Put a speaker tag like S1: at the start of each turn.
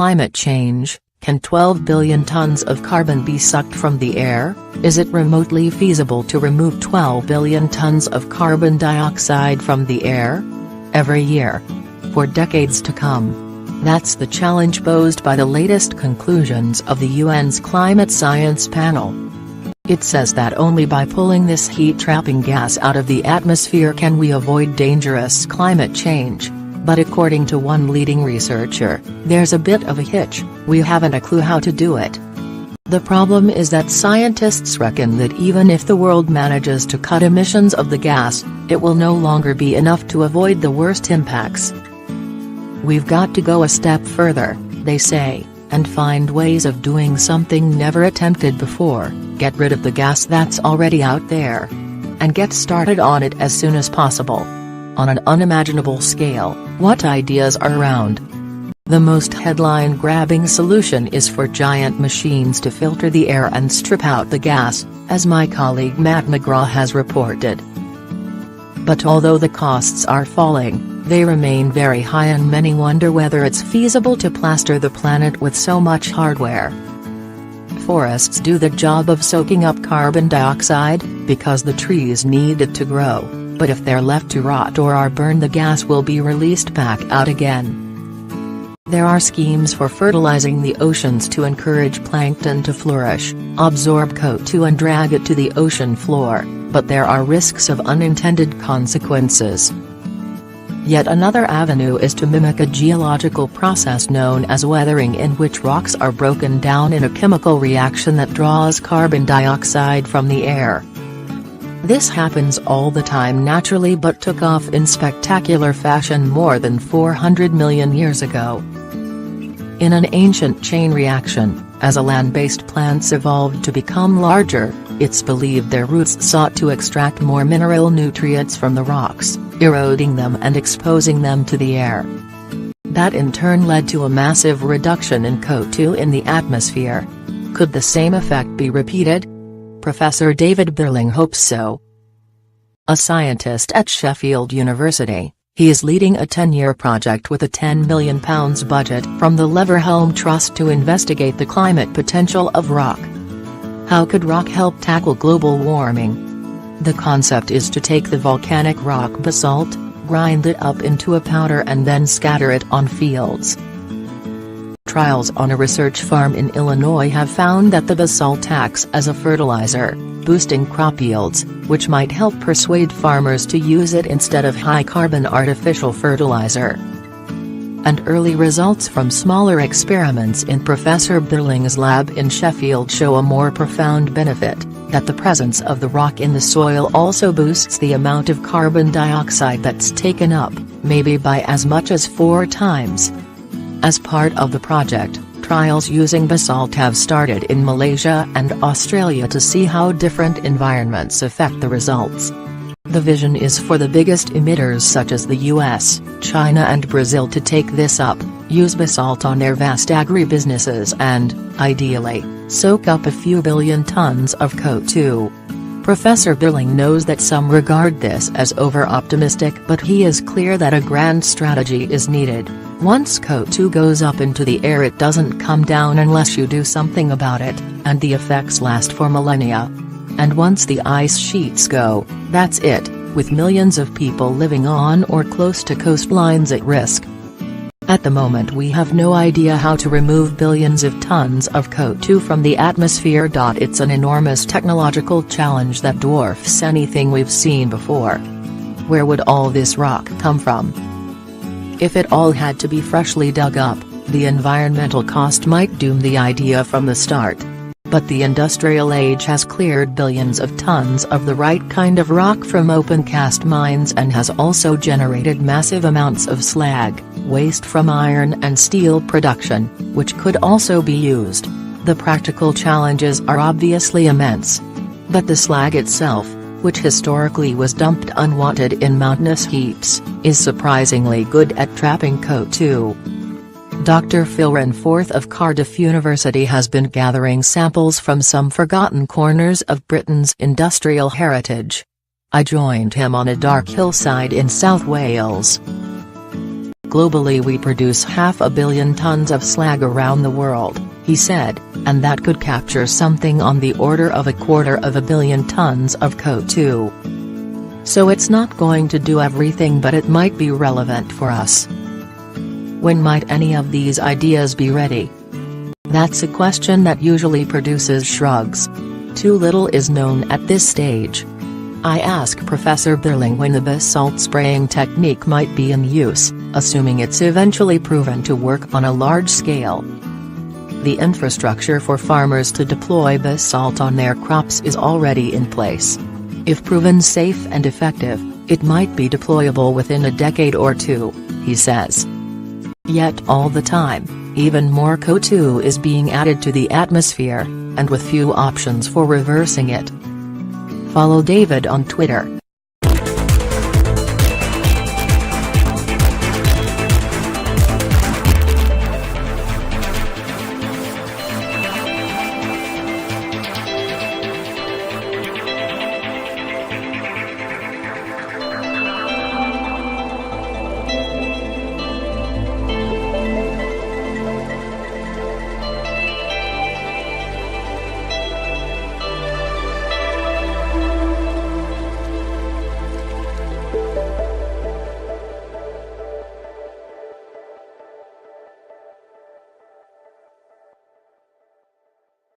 S1: climate change? Can 12 billion tons of carbon be sucked from the air? Is it remotely feasible to remove 12 billion tons of carbon dioxide from the air? Every year. For decades to come. That's the challenge posed by the latest conclusions of the UN's Climate Science Panel. It says that only by pulling this heat-trapping gas out of the atmosphere can we avoid dangerous climate change. But according to one leading researcher, there's a bit of a hitch: we haven't a clue how to do it. The problem is that scientists reckon that even if the world manages to cut emissions of the gas, it will no longer be enough to avoid the worst impacts. We've got to go a step further, they say, and find ways of doing something never attempted before: get rid of the gas that's already out there. And get started on it as soon as possible. On an unimaginable scale, what ideas are around? The most headline-grabbing solution is for giant machines to filter the air and strip out the gas, as my colleague Matt McGraw has reported. But although the costs are falling, they remain very high, and many wonder whether it's feasible to plaster the planet with so much hardware. Forests do the job of soaking up carbon dioxide, because the trees need it to grow. But if they're left to rot or are burned, the gas will be released back out again. There are schemes for fertilizing the oceans to encourage plankton to flourish, absorb CO2 and drag it to the ocean floor, but there are risks of unintended consequences. Yet another avenue is to mimic a geological process known as weathering, in which rocks are broken down in a chemical reaction that draws carbon dioxide from the air. This happens all the time naturally, but took off in spectacular fashion more than 400 million years ago. In an ancient chain reaction, as a land-based plants evolved to become larger, it's believed their roots sought to extract more mineral nutrients from the rocks, eroding them and exposing them to the air. That in turn led to a massive reduction in CO2 in the atmosphere. Could the same effect be repeated? Professor David Birling hopes so. A scientist at Sheffield University, he is leading a 10-year project with a £10 million budget from the Leverhulme Trust to investigate the climate potential of rock. How could rock help tackle global warming? The concept is to take the volcanic rock basalt, grind it up into a powder and then scatter it on fields. Trials on a research farm in Illinois have found that the basalt acts as a fertilizer, boosting crop yields, which might help persuade farmers to use it instead of high-carbon artificial fertilizer. And early results from smaller experiments in Professor Birling's lab in Sheffield show a more profound benefit: that the presence of the rock in the soil also boosts the amount of carbon dioxide that's taken up, maybe by as much as 4 times. As part of the project, trials using basalt have started in Malaysia and Australia to see how different environments affect the results. The vision is for the biggest emitters such as the US, China and Brazil to take this up, use basalt on their vast agribusinesses and, ideally, soak up a few billion tons of CO2. Professor Birling knows that some regard this as over-optimistic, but he is clear that a grand strategy is needed. Once CO2 goes up into the air, it doesn't come down unless you do something about it, and the effects last for millennia. And once the ice sheets go, that's it, with millions of people living on or close to coastlines at risk. At the moment we have no idea how to remove billions of tons of CO2 from the atmosphere. It's an enormous technological challenge that dwarfs anything we've seen before. Where would all this rock come from? If it all had to be freshly dug up, the environmental cost might doom the idea from the start. But the industrial age has cleared billions of tons of the right kind of rock from open-cast mines and has also generated massive amounts of slag, waste from iron and steel production, which could also be used. The practical challenges are obviously immense. But the slag itself, which historically was dumped unwanted in mountainous heaps, is surprisingly good at trapping CO2. Dr. Phil Ranforth of Cardiff University has been gathering samples from some forgotten corners of Britain's industrial heritage. I joined him on a dark hillside in South Wales. Globally we produce 500 million tons of slag around the world, he said, and that could capture something on the order of 250 million tons of CO2. So it's not going to do everything, but it might be relevant for us. When might any of these ideas be ready? That's a question that usually produces shrugs. Too little is known at this stage. I ask Professor Birling when the basalt spraying technique might be in use, assuming it's eventually proven to work on a large scale. The infrastructure for farmers to deploy basalt on their crops is already in place. If proven safe and effective, it might be deployable within a decade or two, he says. Yet all the time, even more CO2 is being added to the atmosphere, and with few options for reversing it. Follow David on Twitter.